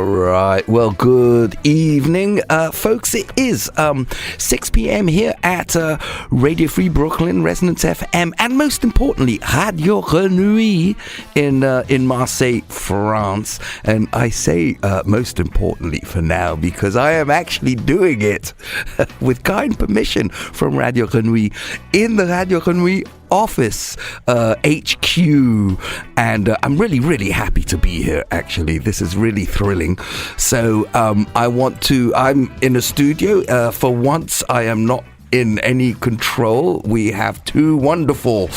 All right. Well, good evening, folks. It is 6 p.m. here at Radio Free Brooklyn, Resonance FM, and most importantly, Radio Grenouille in Marseille, France. And I say most importantly for now because I am actually doing it with kind permission from Radio Grenouille in the Radio Grenouille office, HQ, and I'm really happy to be here. Actually, this is really thrilling. So I'm in a studio. For once I am not in any control. We have two wonderful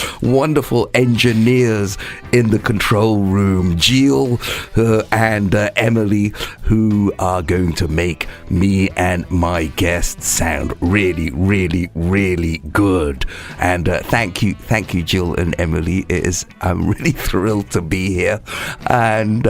engineers in the control room, Gilles and Elie, who are going to make me and my guests sound really good. And thank you, Gilles and Elie. I'm really thrilled to be here. And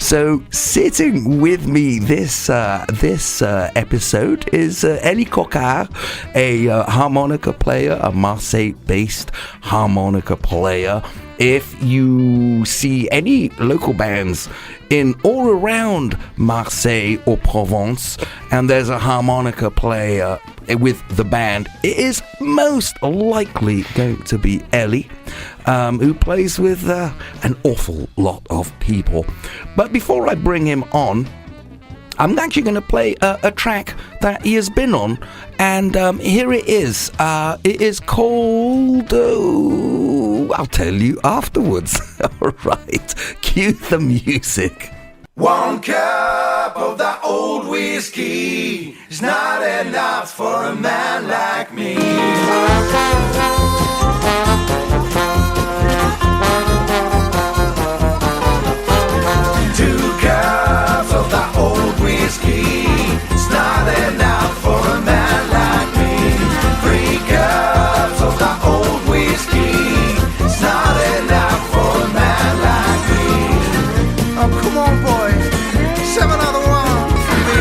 so sitting with me this episode is Elie Coquard, a harmonica player, a Marseille-based harmonica player. If you see any local bands in all around Marseille or Provence, and there's a harmonica player with the band, it is most likely going to be Elie, who plays with an awful lot of people. But before I bring him on, I'm actually going to play a track that he has been on, and here it is. It is called... I'll tell you afterwards. All right, cue the music. One cup of that old whiskey is not enough for a man like me. 2 cups of that old whiskey, it's not enough for a man like me. 3 cups of that old whiskey, it's not enough for a man like me. Oh, come on, boy, 7 other one for me.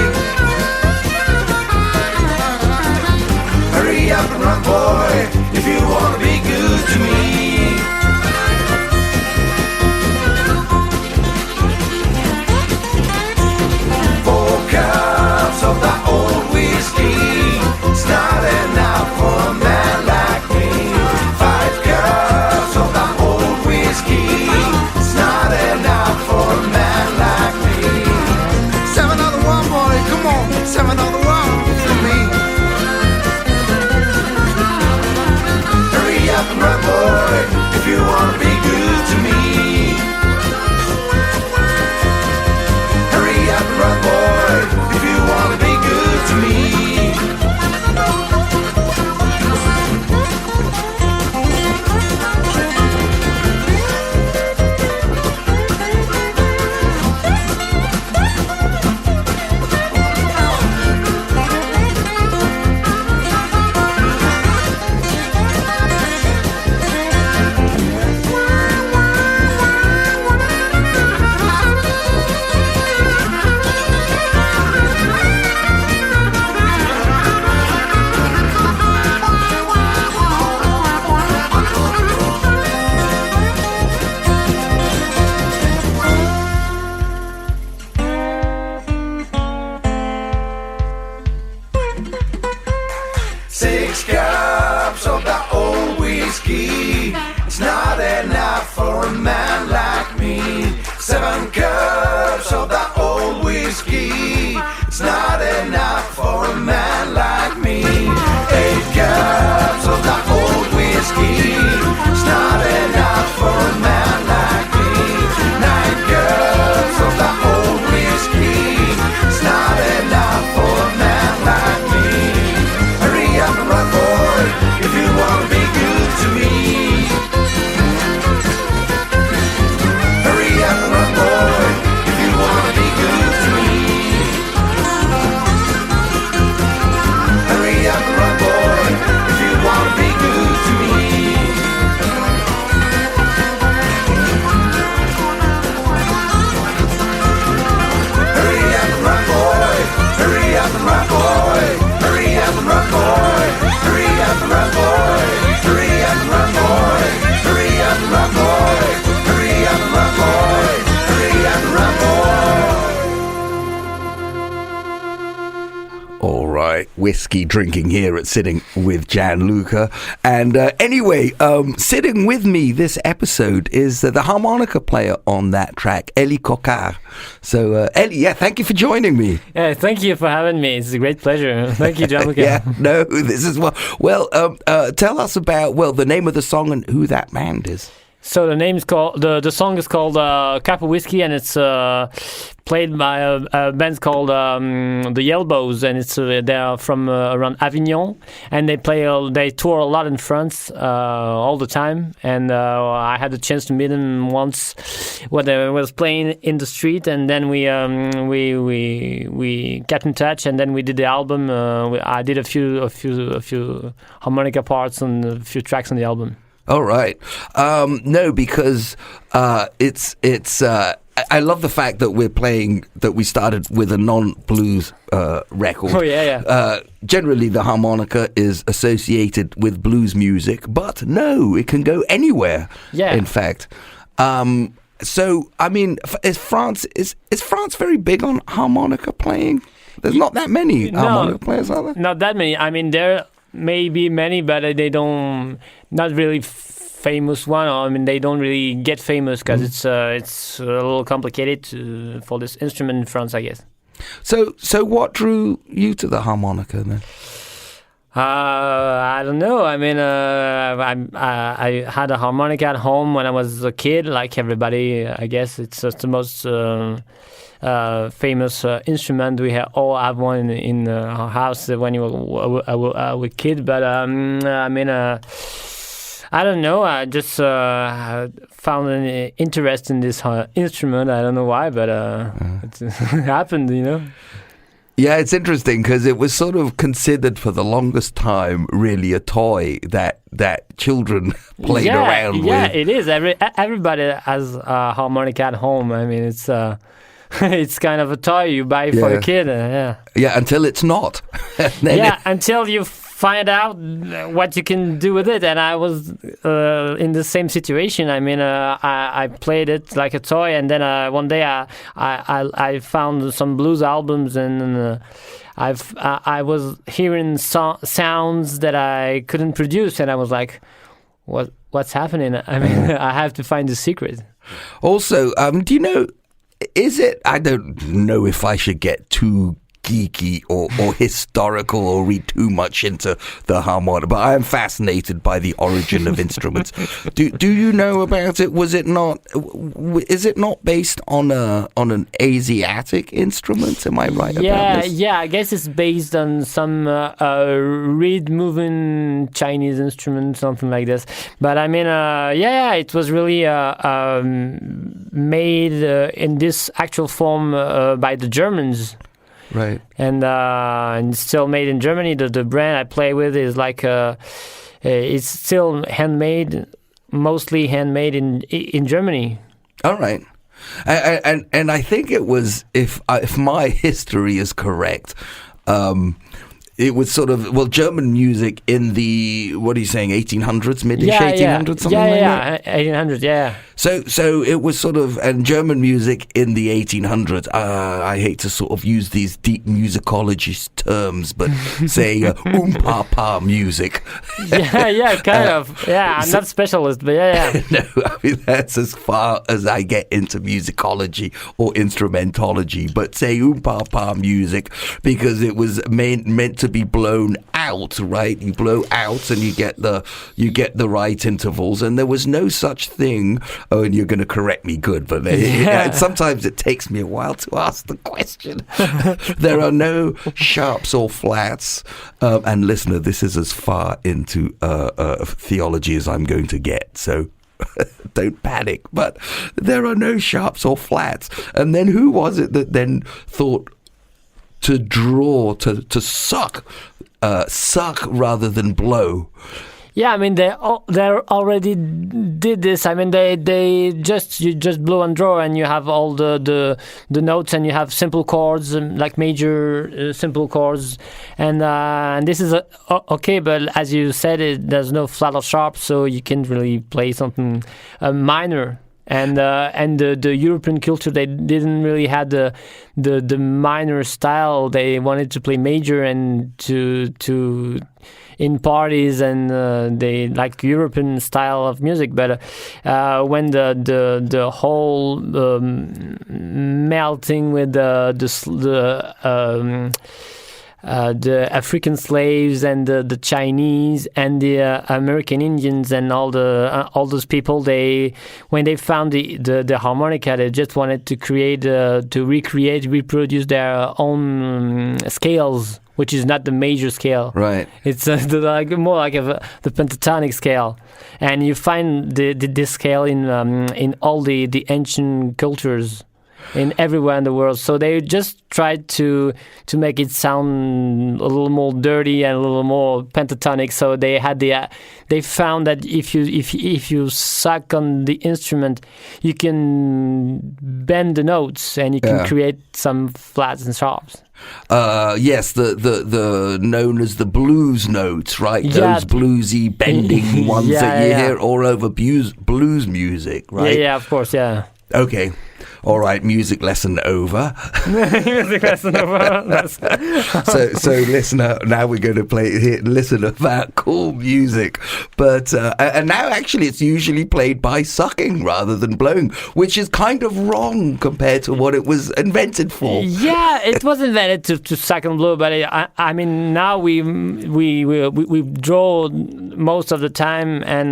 Hurry up and run, boy, if you wanna be good to me. 4 cups of that old whiskey, it's not enough for a man like me. 5 cups of that old whiskey, it's not enough for a man like me. 7 other one, boy, come on, 7 other one for me. Hurry up and run, boy, if you wanna be good to me. Hurry up and run, boy, if you wanna be good to me. It's not enough for a man like me. 7 cups of that old whiskey, it's not enough for a man like me. 8 cups of that old whiskey, it's not enough for a man like me. 9 cups of that old whiskey, it's not enough for a man like me. Hurry up and run, boy, if you wanna be good to me. my whiskey drinking here at Sitting with Gianluca. And anyway, sitting with me this episode is the harmonica player on that track, Elie Coquard. So, Elie, thank you for joining me. Yeah, thank you for having me. It's a great pleasure. Thank you, Gianluca. This is well, tell us about, the name of the song and who that band is. So the name is called the song is called Cup of Whiskey, and it's played by a band called the Elbows, and it's they're from around Avignon, and they tour a lot in France all the time. And I had the chance to meet them once when I was playing in the street, and then we kept in touch, and then we did the album. I did a few harmonica parts on a few tracks on the album. All right. No, because it's. I love the fact that we started with a non-blues record. Oh yeah. Generally, the harmonica is associated with blues music, but no, it can go anywhere. Yeah. In fact. So I mean, is France very big on harmonica playing? There's not that many harmonica players, are there? Not that many. I mean, there may be many, but they don't. Not really famous one. I mean, they don't really get famous because it's a little complicated for this instrument in France, I guess. So what drew you to the harmonica then? I don't know. I mean, I had a harmonica at home when I was a kid, like everybody. I guess it's just the most famous instrument. We all have one in our house when you were a kid. But I mean, I don't know. I just found an interest in this instrument. I don't know why, but it happened, you know. Yeah, it's interesting because it was sort of considered for the longest time really a toy that children played around with. Yeah, it is. Everybody has a harmonica at home. I mean, it's it's kind of a toy you buy for a kid. Yeah, until it's not. Until you find out what you can do with it. And I was in the same situation. I mean, I played it like a toy, and then one day I found some blues albums, and I was hearing sounds that I couldn't produce, and I was like, what's happening? I mean, I have to find the secret. Also, do you know, I don't know if I should get too geeky or historical or read too much into the harmonica, but I am fascinated by the origin of instruments. Do you know about it? Is it not based on an Asiatic instrument? Am I right about this? Yeah, I guess it's based on some reed moving Chinese instrument, something like this. But I mean, it was really made in this actual form by the Germans. Right. And still made in Germany. The brand I play with is like it's still handmade, mostly handmade in Germany. All right. And I think it was, if my history is correct, it was sort of, German music in the, what are you saying, 1800s, mid-ish 1800s, something like that? Yeah, 1800s, yeah. So it was sort of, and German music in the 1800s, I hate to sort of use these deep musicology terms, but say pa music. Yeah, kind of. Yeah, I'm not a specialist, but yeah. No, I mean, that's as far as I get into musicology or instrumentology, but say pa music, because it was meant to be blown out, right? You blow out and you get the right intervals, and there was no such thing. Oh, and you're going to correct me, good, but sometimes it takes me a while to ask the question. There are no sharps or flats, and listener, this is as far into theology as I'm going to get, so don't panic, but there are no sharps or flats. And then who was it that then thought to draw, to suck rather than blow? Yeah, I mean they already did this. I mean you just blow and draw, and you have all the notes, and you have simple chords, like major simple chords, and this is okay. But as you said, there's no flat or sharp, so you can't really play something minor. and the European culture, they didn't really have the minor style. They wanted to play major and to in parties, and they like European style of music. But when the whole melting with the African slaves and the Chinese and the American Indians and all those people, when they found the harmonica, they just wanted to reproduce their own scales, which is not the major scale. Right. It's more like the pentatonic scale, and you find this scale in all the ancient cultures, in everywhere in the world. So they just tried to make it sound a little more dirty and a little more pentatonic. So they found that if you suck on the instrument, you can bend the notes and you can create some flats and sharps. Yes, the known as the blues notes, right? Yeah. Those bluesy bending ones that you hear all over blues music, right? Yeah, of course, yeah. Okay. All right, music lesson over. Music lesson over. So listener, now we're going to listen about cool music. But and now actually it's usually played by sucking rather than blowing, which is kind of wrong compared to what it was invented for. Yeah, it was invented to suck and blow, but I mean now we draw most of the time, and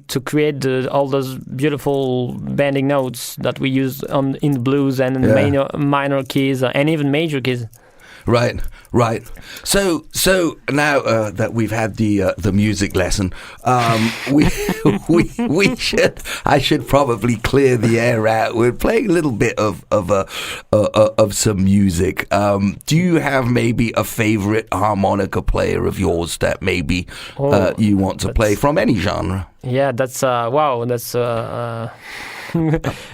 to create all those beautiful bending notes that we use in the blues and in the minor keys and even major keys. Right. So now that we've had the music lesson, I should probably clear the air out. We're playing a little bit of some music. Do you have maybe a favorite harmonica player of yours that maybe you want to play from any genre? Yeah, that's wow. That's a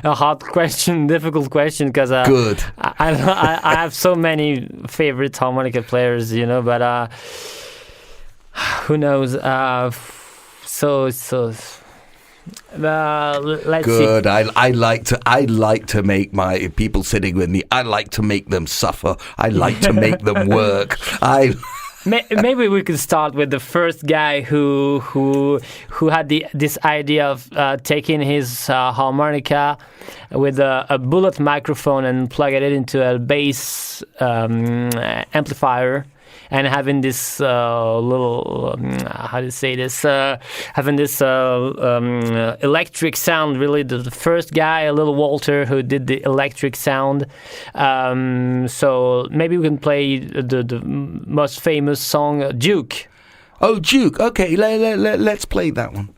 hard question, difficult question, because good. I have so many favorite harmonica players, but who knows? Let's good. see. I like to make my people sitting with me. I like to make them suffer. I like to make them work. Maybe we could start with the first guy who had this idea of taking his harmonica with a bullet microphone and plugging it into a bass amplifier, and having this little having this electric sound. Really, the first guy, a little Walter, who did the electric sound. So maybe we can play the most famous song, Duke. Oh, Duke. Okay, let's play that one.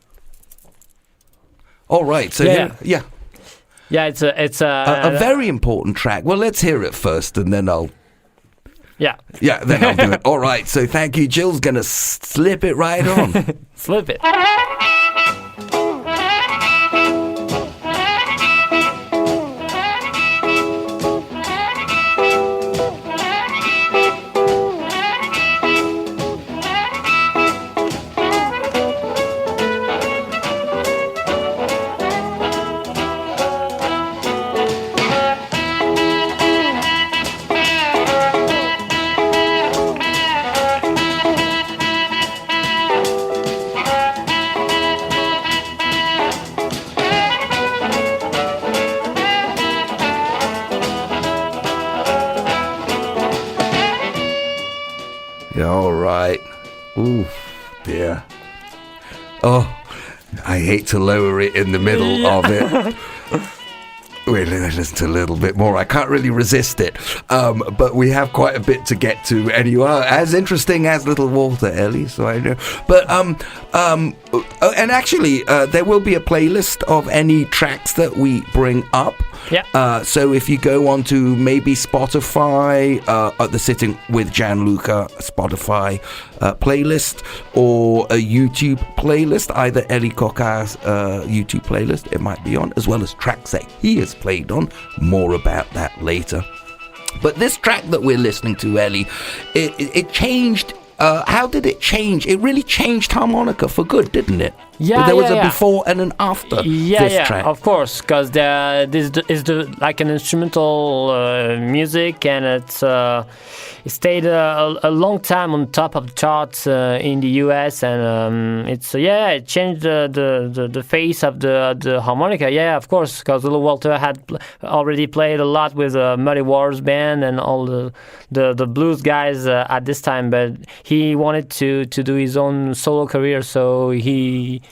All right. So yeah. It's a very important track. Well, let's hear it first, and then I'll. Yeah, then I'll do it. All right, so thank you. Jill's going to slip it right on. Slip it. All right. Ooh, dear. Oh, I hate to lower it in the middle of it. Wait, let's listen a little bit more. I can't really resist it. But we have quite a bit to get to, and you are as interesting as little Walter, Elie, so I know. But and actually, there will be a playlist of any tracks that we bring up. Yeah. So if you go on to maybe Spotify, at the Sitting with Gianluca Spotify playlist, or a YouTube playlist, either Elie Coquard's YouTube playlist, it might be on, as well as tracks that he has played on. More about that later. But this track that we're listening to, Elie, it changed. How did it change? It really changed harmonica for good, didn't it? Yeah, but there was a yeah. before and an after this track. Of course, because this is like an instrumental music, and it stayed a long time on top of the charts in the US, and it changed the face of the harmonica. Yeah, of course, because Little Walter had already played a lot with Muddy Waters band and all the blues guys at this time, but he wanted to do his own solo career, so he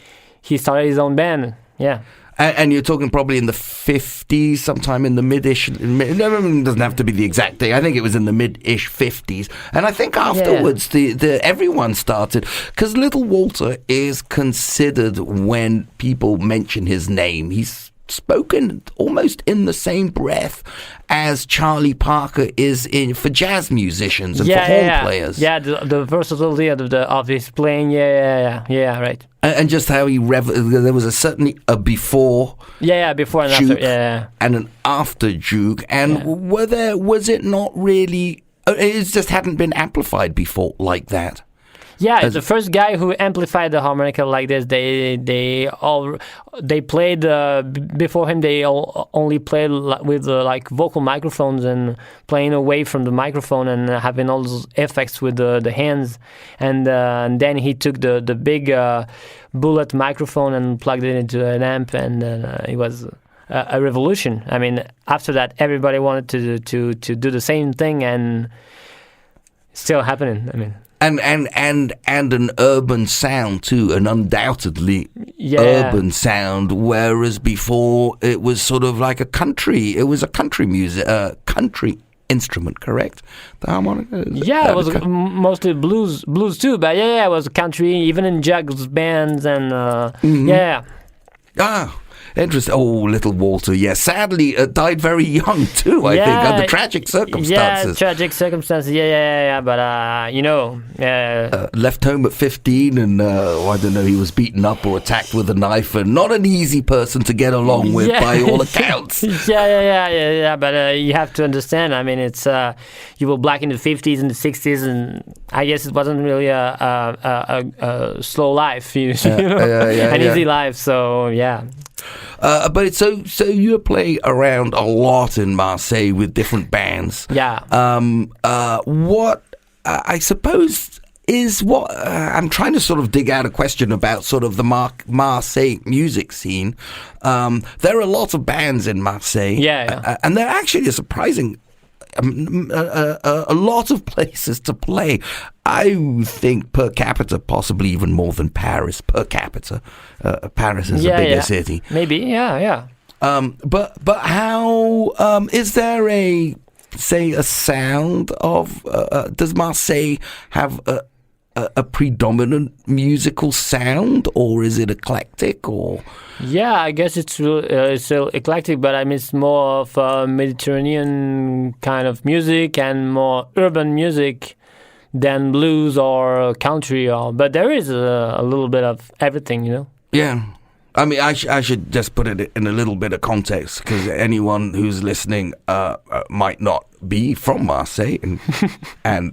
started his own band. Yeah. And you're talking probably in the 50s, sometime in the mid-ish. It doesn't have to be the exact thing. I think it was in the mid-ish 50s. And I think afterwards, everyone started. Because Little Walter is considered, when people mention his name, he's spoken almost in the same breath as Charlie Parker is for jazz musicians and for horn players. Yeah, the versatility of his playing. Yeah, right. And just how there was certainly a before. Before and Duke after. And an after Duke. And was it not really? It just hadn't been amplified before like that. Yeah, the first guy who amplified the harmonica like this. They played before him. They only played with like vocal microphones and playing away from the microphone and having all those effects with the hands. And then he took the big bullet microphone and plugged it into an amp, and it was a revolution. I mean, after that, everybody wanted to do the same thing, and it's still happening. I mean. And an urban sound too, an undoubtedly urban sound. Whereas before it was sort of like a country. It was a country music, country instrument, correct? The harmonica. Yeah, it was mostly blues too. But it was country, even in Jug's bands, and Interesting. Oh, Little Walter, sadly died very young too, I think, under tragic circumstances. Yeah, tragic circumstances, but, left home at 15 and, I don't know, he was beaten up or attacked with a knife, and not an easy person to get along with by all accounts. But you have to understand, I mean, it's, you were black in the 50s and the 60s, and I guess it wasn't really a slow life, an easy life, so, yeah. But so you're playing around a lot in Marseille with different bands. Yeah. What I suppose is what I'm trying to sort of dig out a question about sort of the Marseille music scene. There are lots of bands in Marseille. And they're actually a surprising a lot of places to play. I think per capita, possibly even more than Paris per capita. Paris is a bigger city. Maybe, But how is there a sound of? Does Marseille have a predominant musical sound, or is it eclectic, or? Yeah, I guess it's eclectic, but I mean it's more of a Mediterranean kind of music and more urban music than blues or country. But there is a little bit of everything, Yeah. I mean, I should just put it in a little bit of context, because anyone who's listening might not be from Marseille, and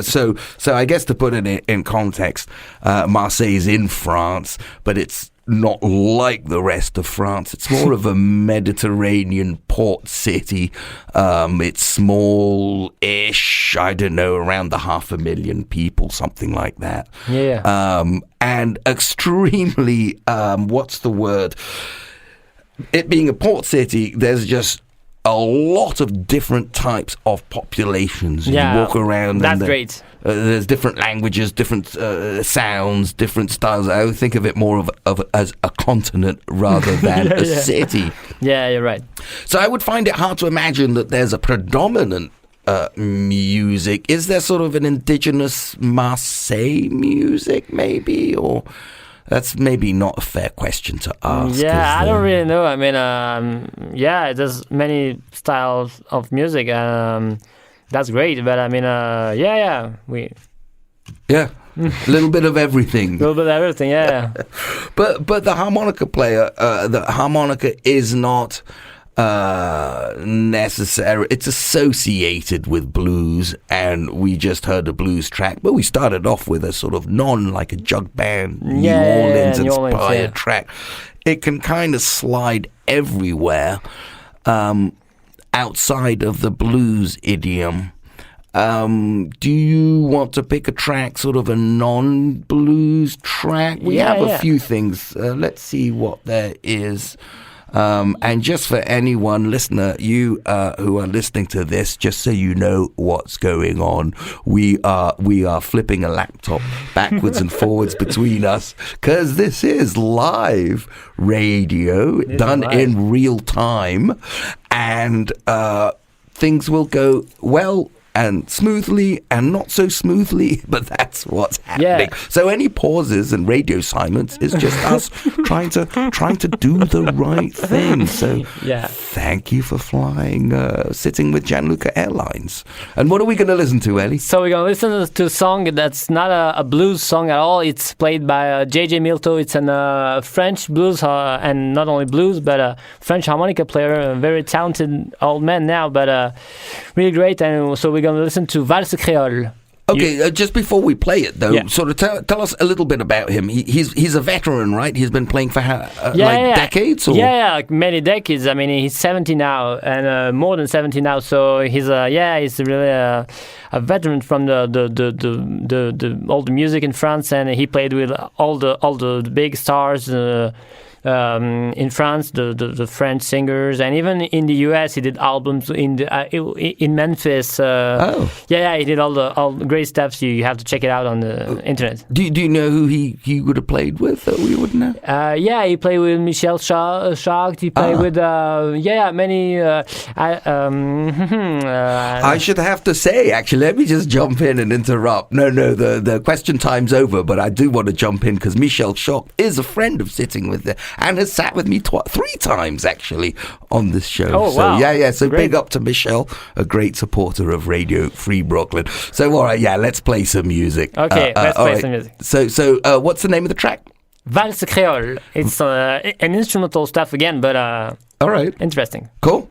so I guess to put it in context, Marseille is in France, but it's not like the rest of France. It's more of a Mediterranean port city. It's small-ish, I don't know, around 500,000 people, something like that. Yeah. And extremely, what's the word? It being a port city, there's just a lot of different types of populations. Yeah, you walk around. That's great. There's different languages, different sounds, different styles. I would think of it more as a continent rather than a city. Yeah, you're right. So I would find it hard to imagine that there's a predominant music. Is there sort of an indigenous Marseille music, maybe, or? That's maybe not a fair question to ask. Yeah, I don't really know. I mean, there's many styles of music. That's great, but I mean, a little bit of everything. A little bit of everything, yeah. But the harmonica player, the harmonica is not necessary. It's associated with blues, and we just heard a blues track, but we started off with a sort of like a jug band, New Orleans inspired track. It can kind of slide everywhere outside of the blues idiom. Do you want to pick a track, sort of a non-blues track? We have a few things. Let's see what there is. And just for anyone listener, you who are listening to this, just so you know what's going on, we are flipping a laptop backwards and forwards between us, because this is live radio done in real time, and things will go well and smoothly and not so smoothly, but that's what's happening. So any pauses and radio silence is just us trying to do the right thing. So thank you for flying, sitting with Gianluca Airlines. And what are we going to listen to, Elie? So we're going to listen to a song that's not a blues song at all. It's played by J.J. Milteau. It's a French blues, and not only blues, but a French harmonica player, a very talented old man now, but really great. And so we're going to listen to Valse Créole. Okay, just before we play it, though, sort of tell us a little bit about him. He's a veteran, right? He's been playing for decades? Or? Yeah, like many decades. I mean, he's 70 now, and more than 70 now. So he's really a veteran from the all the music in France, and he played with all the big stars. In France, the French singers, and even in the US, he did albums in Memphis. He did all the great stuff. So you have to check it out on the internet. Do you know who he would have played with that we wouldn't know? He played with Michel Schacht. He played with many. I should have to say, actually, let me just jump in and interrupt. No, the question time's over, but I do want to jump in because Michel Schacht is a friend of Sitting With and has sat with me 3 times actually on this show. Oh, so, wow. So great. Big up to Michelle, a great supporter of Radio Free Brooklyn. So all right, let's play some music. Okay, let's play some music. So what's the name of the track? Valse Créole. It's an instrumental stuff again, but all right, interesting. Cool.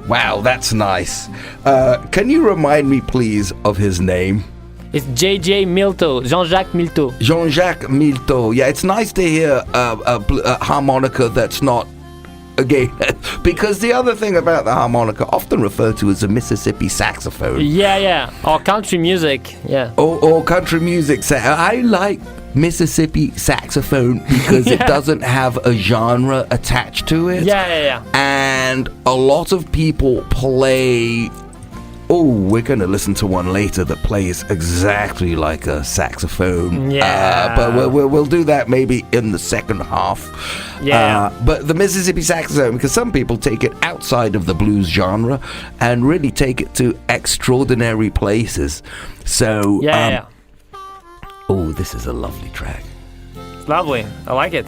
Wow, that's nice. Can you remind me, please, of his name? It's J.J. Milteau, Jean-Jacques Milteau. Jean-Jacques Milteau. Yeah, it's nice to hear a harmonica that's not again, because the other thing about the harmonica, often referred to as a Mississippi saxophone. Yeah. Or country music, yeah. Or country music. I like Mississippi saxophone because it doesn't have a genre attached to it. Yeah. And a lot of people play... Oh, we're going to listen to one later that plays exactly like a saxophone. Yeah. But we'll do that maybe in the second half. Yeah. But the Mississippi saxophone, because some people take it outside of the blues genre and really take it to extraordinary places. So, oh, this is a lovely track. It's lovely. I like it.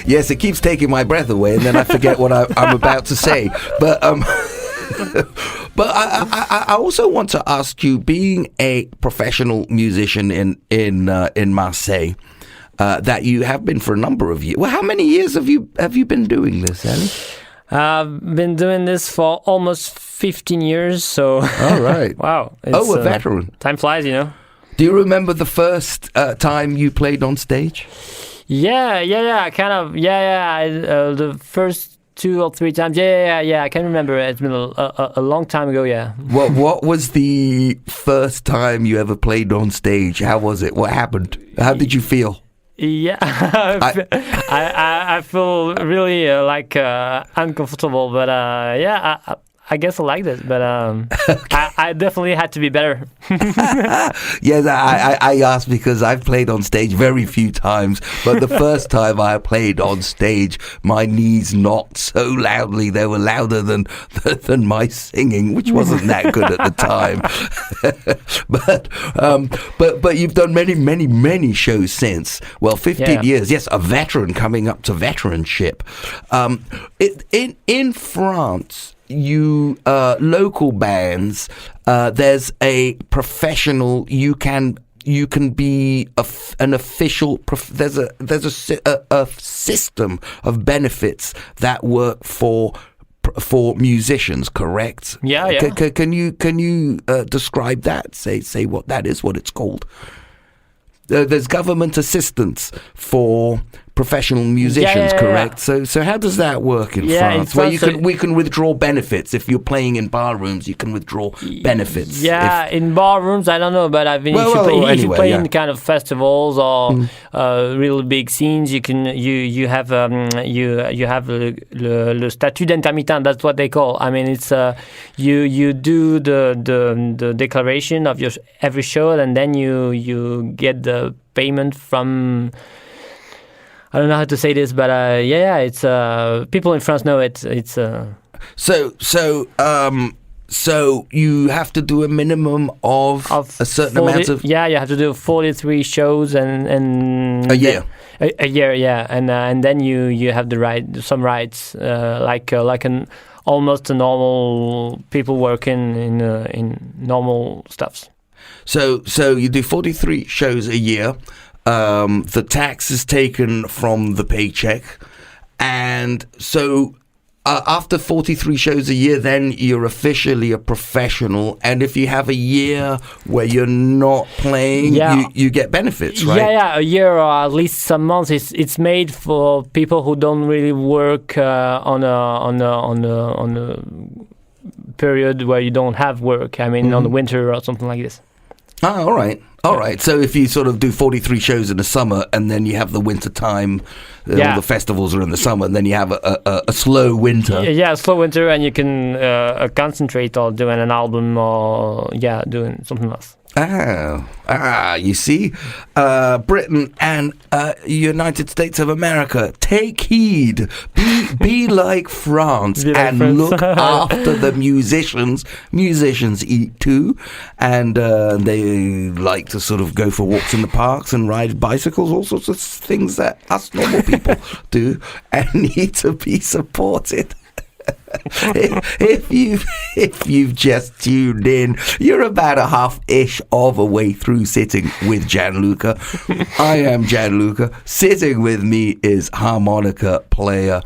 Yes, it keeps taking my breath away, and then I forget what I'm about to say. But But I also want to ask you, being a professional musician in Marseille, that you have been for a number of years. Well, how many years have you been doing this, Elie? I've been doing this for almost 15 years. So. All right. Wow. A veteran. Time flies, you know. Do you remember the first time you played on stage? Yeah. Kind of. Yeah. The first 2 or 3 times. Yeah. I can remember. It's been a long time ago. Yeah. What was the first time you ever played on stage? How was it? What happened? How did you feel? Yeah, I feel really uncomfortable, but I guess I liked it, but I definitely had to be better. Yes, I asked because I've played on stage very few times, but the first time I played on stage, my knees knocked so loudly they were louder than my singing, which wasn't that good at the time. But you've done many shows since. Well, 15 years. Yes, a veteran coming up to veteranship. In France, you local bands, there's a professional. You can be an official. There's a system of benefits that work for musicians. Correct? Yeah. Can you describe that? Say what that is. What it's called. There's government assistance for professional musicians, correct? So how does that work in France? Where we can withdraw benefits if you're playing in bar rooms. You can withdraw benefits. Yeah, in bar rooms, I don't know, but I mean, if you play in kind of festivals or really big scenes, you have le statut d'intermittent. That's what they call. I mean, it's you do the declaration of your every show, and then you get the payment from. I don't know how to say this, but it's people in France know it. It's So you have to do a minimum of a certain amount of. Yeah, you have to do 43 shows and a year. A year, yeah, and then you have some rights like an almost a normal people working in normal stuffs. So you do 43 shows a year. The tax is taken from the paycheck, and so after 43 shows a year, then you're officially a professional. And if you have a year where you're not playing, you get benefits, right? Yeah, a year or at least some months. It's made for people who don't really work on a period where you don't have work. I mean, on the winter or something like this. Ah, all right. So if you sort of do 43 shows in the summer, and then you have the winter time, all the festivals are in the summer, and then you have a slow winter. Yeah, a slow winter, and you can concentrate on doing an album or doing something else. You see, Britain and United States of America, take heed, be like France, and look after the musicians. Musicians eat too, and they like to sort of go for walks in the parks and ride bicycles, all sorts of things that us normal people do, and need to be supported. If you've just tuned in, you're about a half-ish of a way through sitting with Gianluca. I am Gianluca. Sitting with me is harmonica player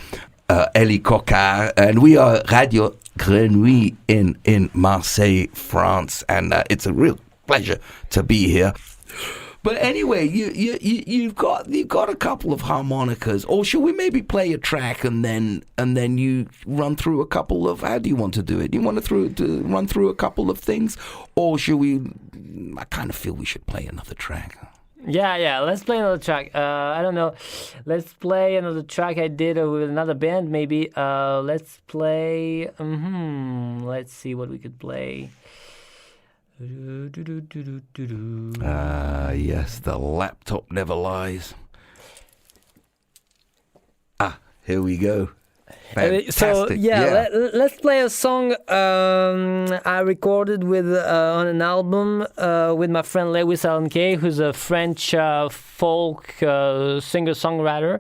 Elie Coquard, and we are Radio Grenouille in Marseille, France, and it's a real pleasure to be here. But anyway, you've got a couple of harmonicas, or should we maybe play a track and then you run through a couple of? How do you want to do it? Do you want to run through a couple of things, or should we? I kind of feel we should play another track. Yeah. Let's play another track. I don't know. Let's play another track I did with another band. Maybe. Let's play. Let's see what we could play. Yes, the laptop never lies. Here we go. Fantastic. Let's play a song I recorded with on an album with my friend Lewis Allen-Kay, who's a French folk singer-songwriter.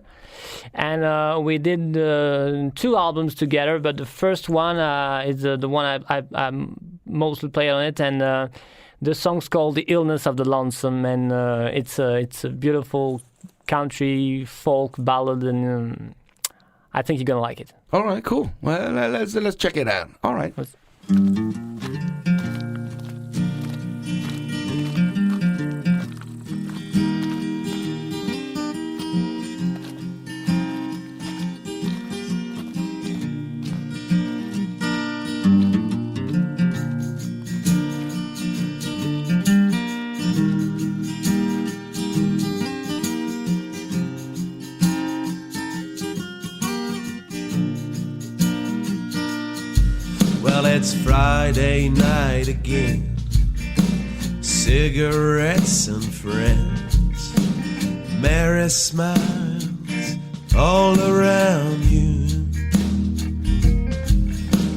And we did 2 albums together, but the first one is the one I mostly play on it, and the song's called "The Illness of the Lonesome," and it's a beautiful country folk ballad, and I think you're gonna like it. All right, cool. Well, let's check it out. All right. Well, it's Friday night again, cigarettes and friends, merry smiles all around you.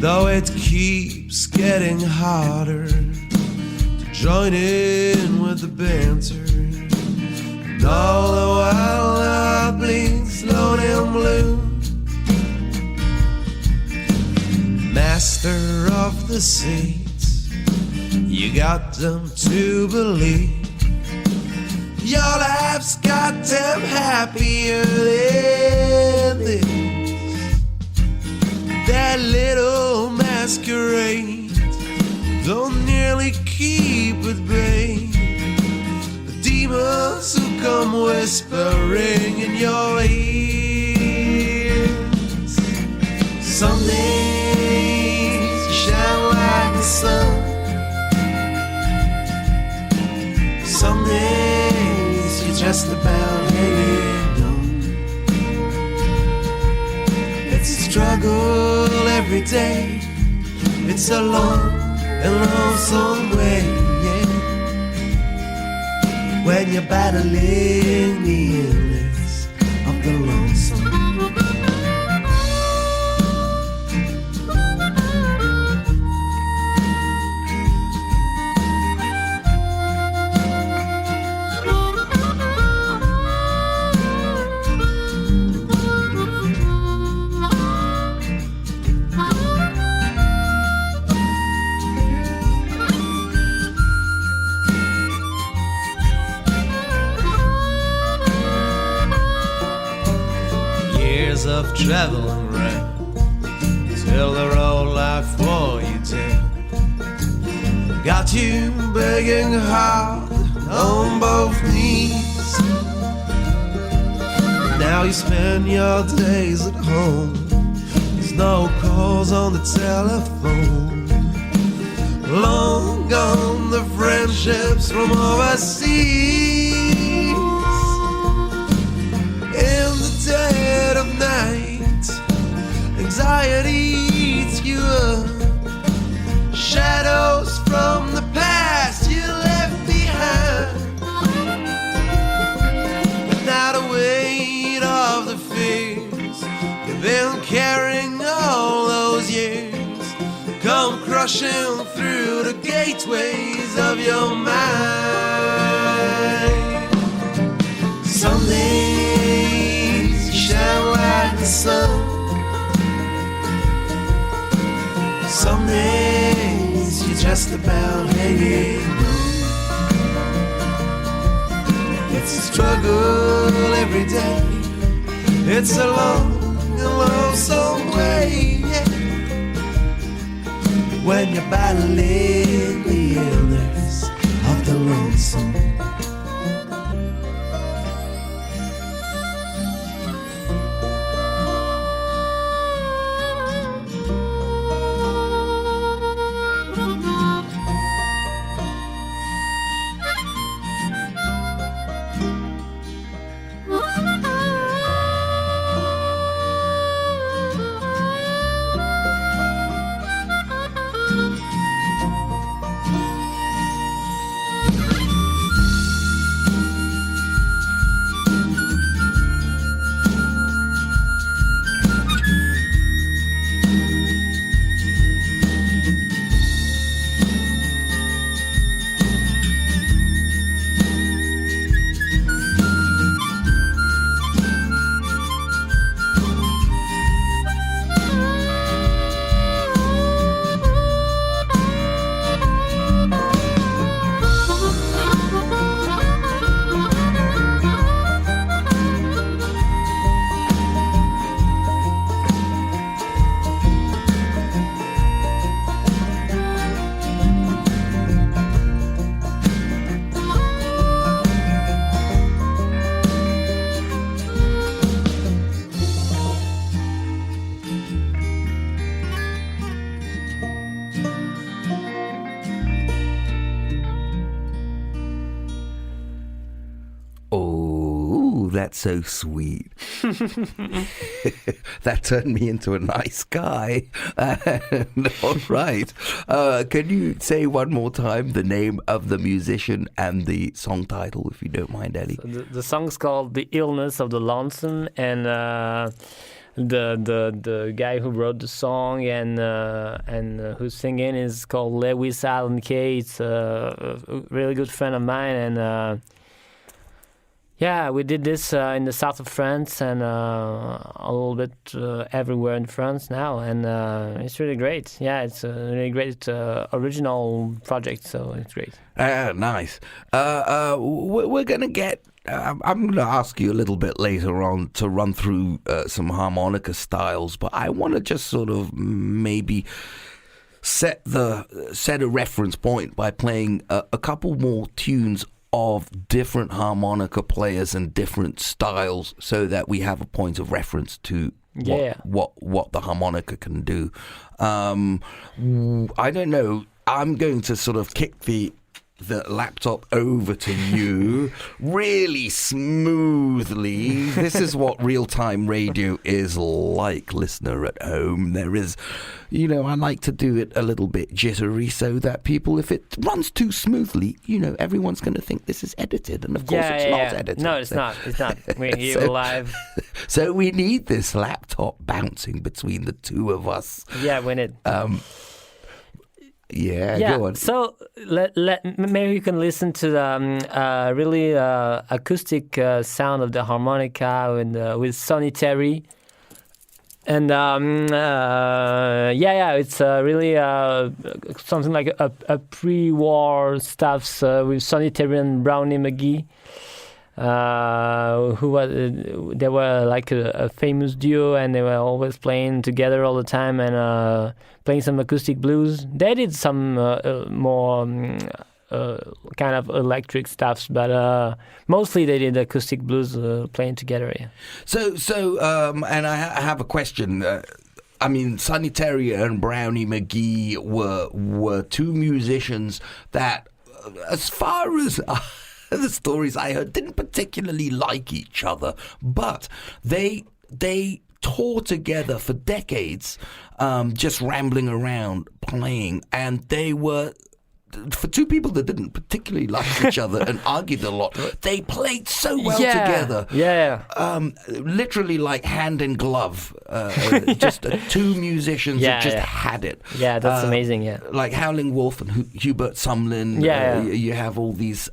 Though it keeps getting harder to join in with the banter, and all the while the heart bleeds lonely and blue. Master of the seats, you got them to believe your life's got them happier than this. That little masquerade don't nearly keep at bay the demons who come whispering in your ears. Someday like the sun, some days you're just about hanging on. It's a struggle every day, it's a long and lonesome way, yeah. When you're battling the illness of the lonesome. Of traveling round till the road like for you tell got you begging hard on both knees. Now you spend your days at home, there's no calls on the telephone. Long gone the friendships from overseas. In the dead of night, anxiety eats you up. Shadows from the past you left behind. But now the weight of the fears you've been carrying all those years come crushing through the gateways of your mind. Some days you shine like the sun. Some days you're just about hanging on. It's a struggle every day. It's a long and lonesome way, yeah. When you're battling the illness of the lonesome. That's so sweet. That turned me into a nice guy. All right. Can you say one more time the name of the musician and the song title, if you don't mind, Elie? So the song's called "The Illness of the Lonesome," and the guy who wrote the song and who's singing is called Lewis Allen Kay. It's a really good friend of mine, and yeah, we did this in the south of France and a little bit everywhere in France now, and it's really great. Yeah, it's a really great original project, so it's great. Nice. We're going to get... I'm going to ask you a little bit later on to run through some harmonica styles, but I want to just sort of maybe set a reference point by playing a couple more tunes of different harmonica players and different styles, so that we have a point of reference to what the harmonica can do. I don't know. I'm going to sort of kick the laptop over to you really smoothly. This is what real-time radio is like, listener at home. There is, I like to do it a little bit jittery so that people, if it runs too smoothly, everyone's going to think this is edited. And of course it's not edited. No, it's not. It's not. We're here live. So we need this laptop bouncing between the two of us. Yeah, we need. Yeah, go on. So maybe you can listen to the really acoustic sound of the harmonica with Sonny Terry, and it's really something like a pre-war stuff with Sonny Terry and Brownie McGee. They were like a famous duo, and they were always playing together all the time and playing some acoustic blues. They did some more kind of electric stuffs, but mostly they did acoustic blues playing together. Yeah. So, and I have a question. I mean, Sonny Terry and Brownie McGee were two musicians that, as far as the stories I heard, didn't particularly like each other, but they toured together for decades, just rambling around playing, and they were, for two people that didn't particularly like each other and argued a lot, they played so well together. Yeah. Literally like hand in glove. Just two musicians that just had it. Yeah, that's amazing, yeah. Like Howling Wolf and Hubert Sumlin. You have all these.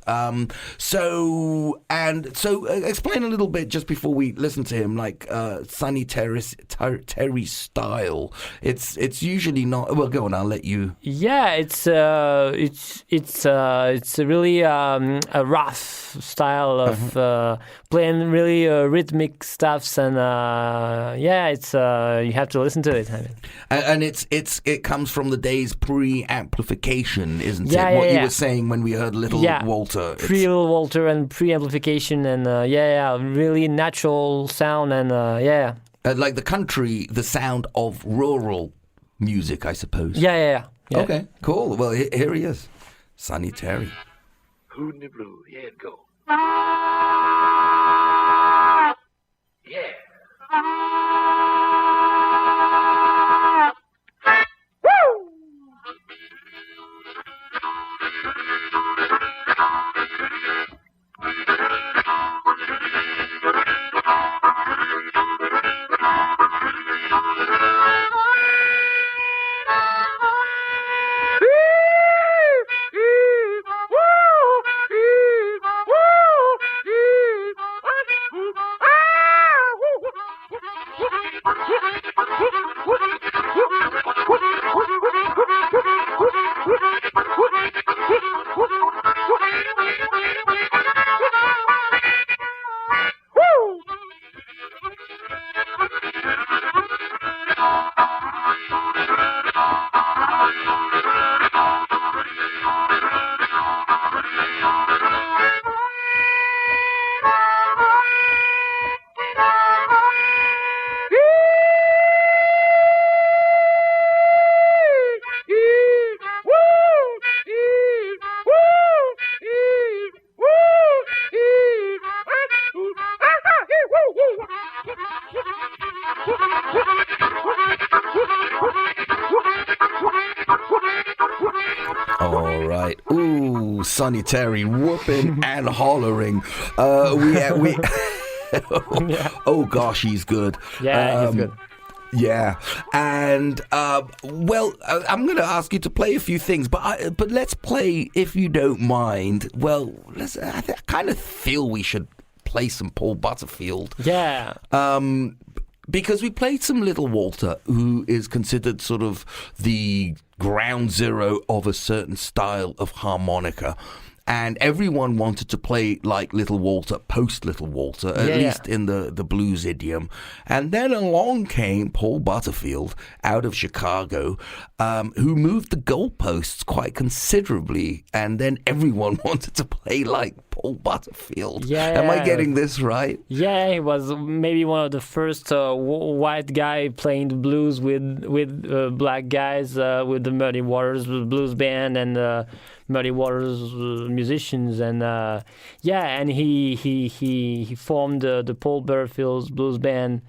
So explain a little bit just before we listen to him, like Sonny Terry's style. It's usually not. Well, go on. I'll let you. Yeah, it's a really a rough style of playing really rhythmic stuffs, and it's you have to listen to it. I mean. And it comes from the days pre-amplification, isn't it? Yeah, what you were saying when we heard Little Walter. Pre-Little Walter and pre-amplification, and really natural sound, and like the country, the sound of rural music, I suppose. Yeah. Okay, cool. Well, here he is, Sonny Terry. Hoodney Blue, yeah, it go. Yeah. All right. Ooh, Sonny Terry whooping and hollering. We Oh gosh, he's good. Yeah, he's good. Yeah, and I'm going to ask you to play a few things, but let's play, if you don't mind. Well, I kind of feel we should play some Paul Butterfield. Yeah. Because we played some Little Walter, who is considered sort of the ground zero of a certain style of harmonica. And everyone wanted to play like Little Walter, post Little Walter, at least in the blues idiom. And then along came Paul Butterfield out of Chicago, who moved the goalposts quite considerably. And then everyone wanted to play like Paul Butterfield. Am I getting this right? Yeah, he was maybe one of the first white guy playing the blues with black guys, with the Muddy Waters Blues Band and Muddy Waters musicians, and and he formed the Paul Butterfield's blues band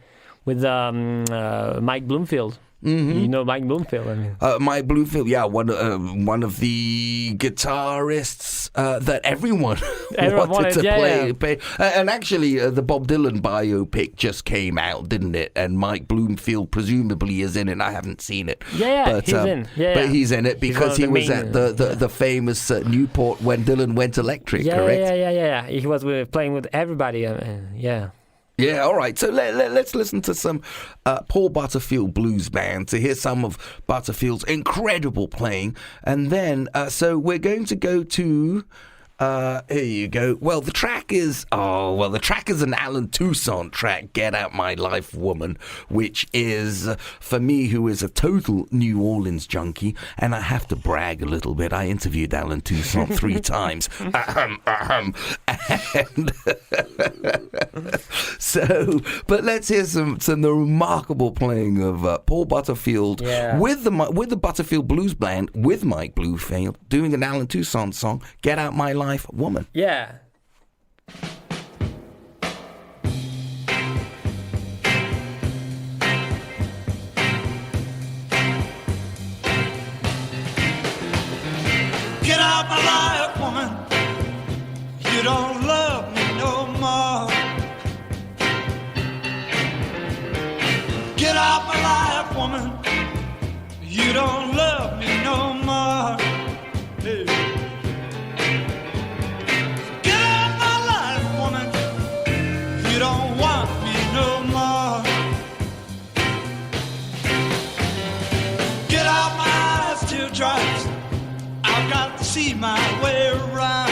with Mike Bloomfield. Mm-hmm. You know Mike Bloomfield, I mean. Mike Bloomfield, yeah, one of the guitarists that everyone wanted to play. And actually, the Bob Dylan biopic just came out, didn't it? And Mike Bloomfield presumably is in it. I haven't seen it. But, he's in. But he's in it because he was at the famous Newport when Dylan went electric, correct? Yeah. He was playing with everybody, Yeah, all right. So let's listen to some Paul Butterfield Blues Band to hear some of Butterfield's incredible playing. And then, so we're going to go to... here you go. Well, the track is an Alan Toussaint track, Get Out My Life Woman, which is, for me, who is a total New Orleans junkie, and I have to brag a little bit. I interviewed Alan Toussaint 3 times. And so, but let's hear some the remarkable playing of Paul Butterfield with the Butterfield Blues Band, with Mike Bloomfield, doing an Alan Toussaint song, Get Out My Life Woman. Yeah. Get out my life, woman. You don't love me no more. Get out my life, woman. You don't love me no more. Hey. Don't want me no more. Get out my eyes, teardrops. I've got to see my way around.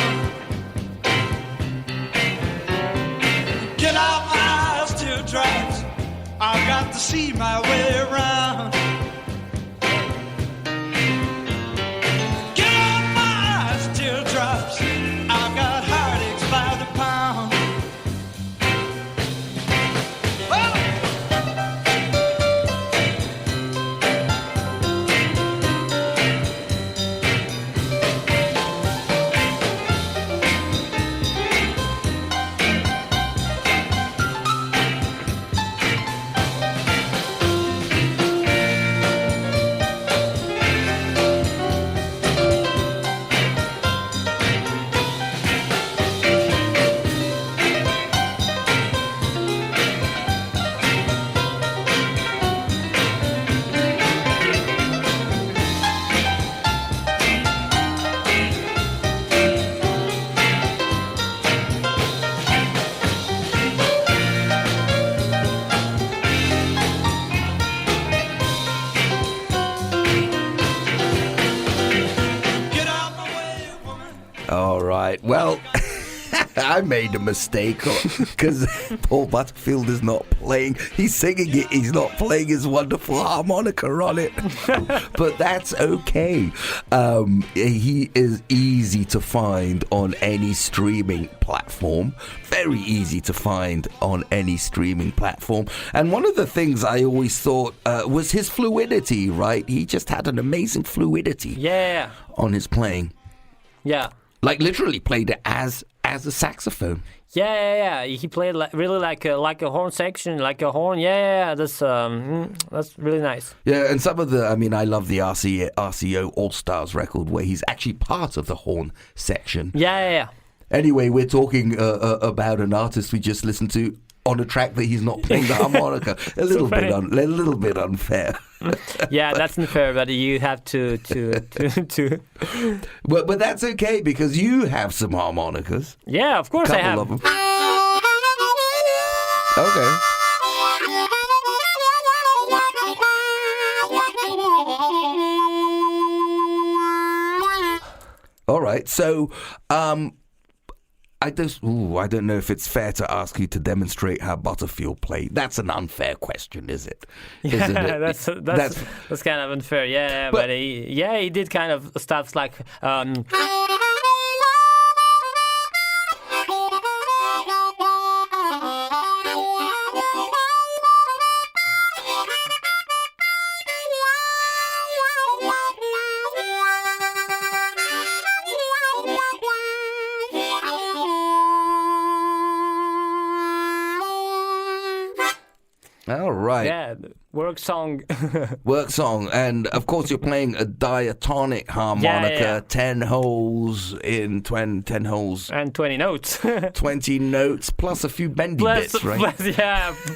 Get out my eyes, teardrops. I've got to see my way around. Get out my eyes, teardrops. I've got heartaches by the pound. Well, I made a mistake because Paul Butterfield is not playing. He's singing it. He's not playing his wonderful harmonica on it. But that's okay. He is easy to find on any streaming platform. Very easy to find on any streaming platform. And one of the things I always thought was his fluidity, right? He just had an amazing fluidity on his playing. Yeah. Like literally played it as as a saxophone. Yeah. He played really like a horn section, like a horn. Yeah. That's really nice. Yeah, and some of the, I mean, I love the RCO All Stars record where he's actually part of the horn section. Yeah. Anyway, we're talking about an artist we just listened to on a track that he's not playing the harmonica. A little bit unfair. Yeah, that's unfair, but you have to. But that's okay because you have some harmonicas. Yeah, of course I have. Couple of them. Okay. All right. So, I don't know if it's fair to ask you to demonstrate how Butterfield played. That's an unfair question, is it? Isn't it? That's kind of unfair. Yeah, but he did kind of stuff like. All right. Yeah, work song. Work song. And, of course, you're playing a diatonic harmonica, Yeah. 10 holes in 10 holes. And 20 notes. 20 notes, plus a few bendy bits, right?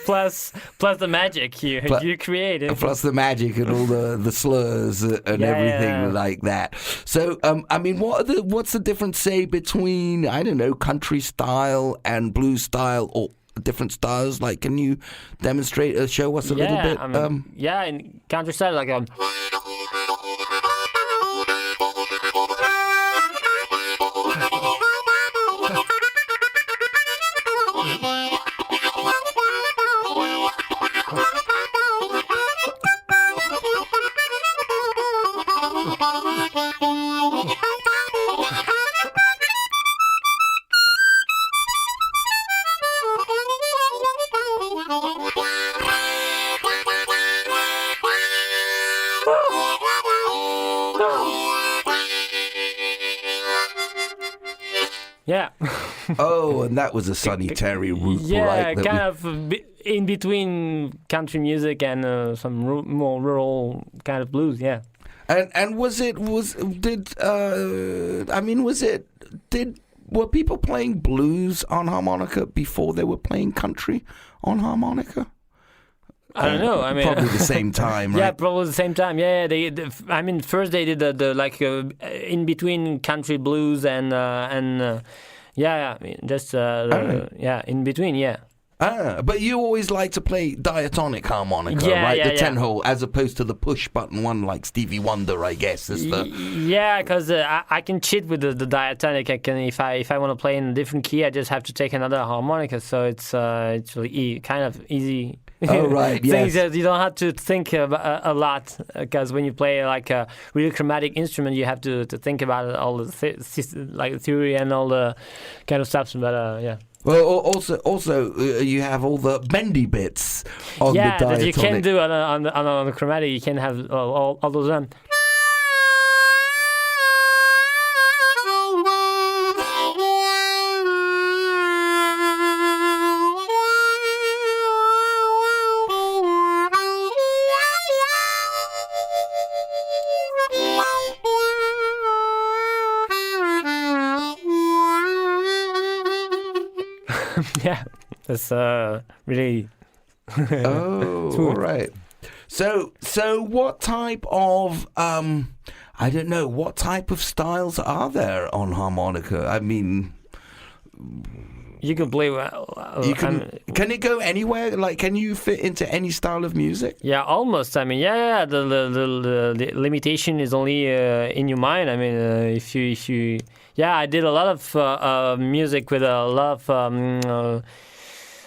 Plus the magic you created. Plus the magic and all the slurs and everything like that. So, I mean, what's the difference, say, between, I don't know, country style and blues style or different styles? Like, can you demonstrate or show us a little bit? I mean, in country style, like yeah. Oh, and that was a Sonny Terry route, right? Yeah, kind of in between country music and some more rural kind of blues. Yeah. And were people playing blues on harmonica before they were playing country on harmonica? I don't know. I mean, probably the same time, right? Yeah, probably the same time. Yeah, first they did the like in between country blues and in between, yeah. But you always like to play diatonic harmonica, right? The 10 hole, as opposed to the push button one like Stevie Wonder, I guess. Yeah, because I can cheat with the diatonic. I can if I want to play in a different key, I just have to take another harmonica. So it's really kind of easy. Oh, right, Things yes. that you don't have to think a lot, because when you play like a really chromatic instrument, you have to think about all the like theory and all the kind of stuff. But yeah. Well, also, you have all the bendy bits on the diatonic. Yeah, that you can do on the chromatic. You can have all those. Yeah, that's really. Oh, all right. So what type of I don't know, what type of styles are there on harmonica? I mean, you can play. Can it go anywhere? Like, can you fit into any style of music? Yeah, almost. I mean, yeah. The limitation is only in your mind. I mean, if you. Yeah, I did a lot of music with a lot of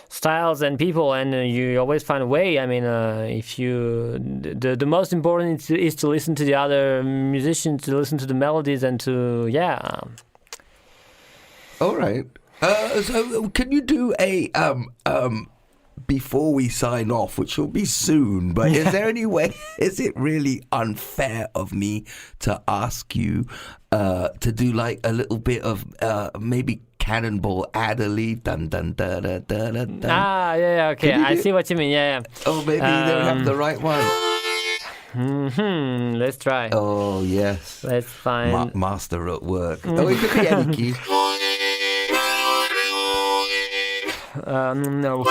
styles and people, and you always find a way. I mean, if you, the most important is to listen to the other musicians, to listen to the melodies, and to All right. So can you do a before we sign off, which will be soon, but is there any way, is it really unfair of me to ask you to do like a little bit of maybe Cannonball Adderley. Dun dun dun dun dun dun. dun. Yeah, okay. I see what you mean. Yeah. Oh, maybe you don't have the right one. Let's try. Oh, yes. Let's find... Master at work. Oh, it could be any key. No.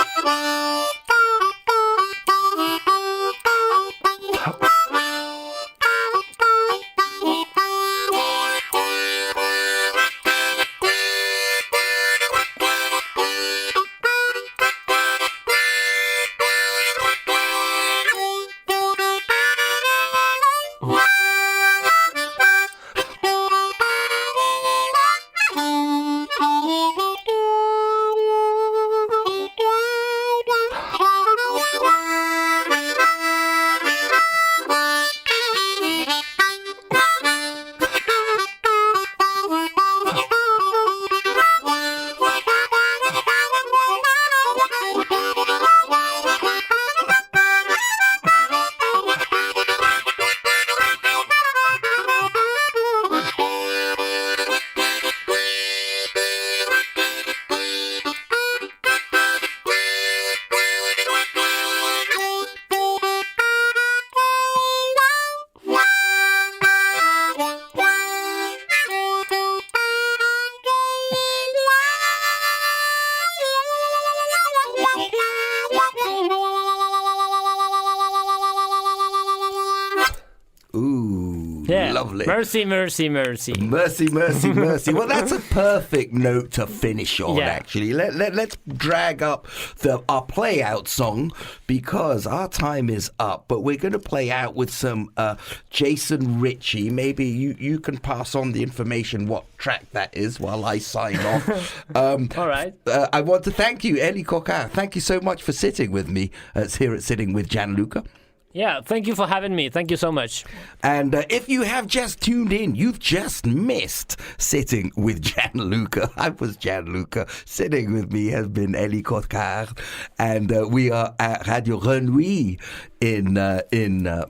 Lovely. Mercy, mercy, mercy. Mercy, mercy, mercy. Well, that's a perfect note to finish on, actually. Let's drag up our play out song because our time is up, but we're going to play out with some Jason Ritchie. Maybe you can pass on the information what track that is while I sign off. All right. I want to thank you, Elie Coquard. Thank you so much for sitting with me here at Sitting with Gianluca. Yeah, thank you for having me. Thank you so much. And if you have just tuned in, you've just missed Sitting with Gianluca. I was Gianluca. Sitting with me has been Elie Coquard. And we are at Radio Grenouille in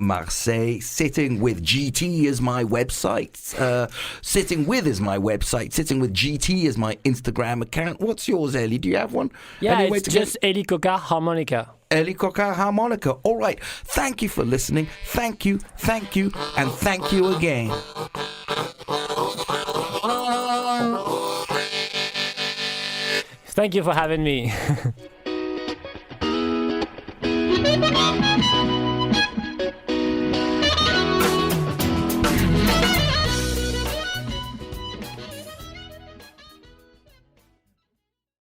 Marseille. Sitting with GT is my website. Sitting with is my website. Sitting with GT is my Instagram account. What's yours, Elie? Do you have one? Yeah, it's just Elie Coquard Harmonica. Elie Coquard Harmonica. All right. Thank you for listening. Thank you, and thank you again. Thank you for having me.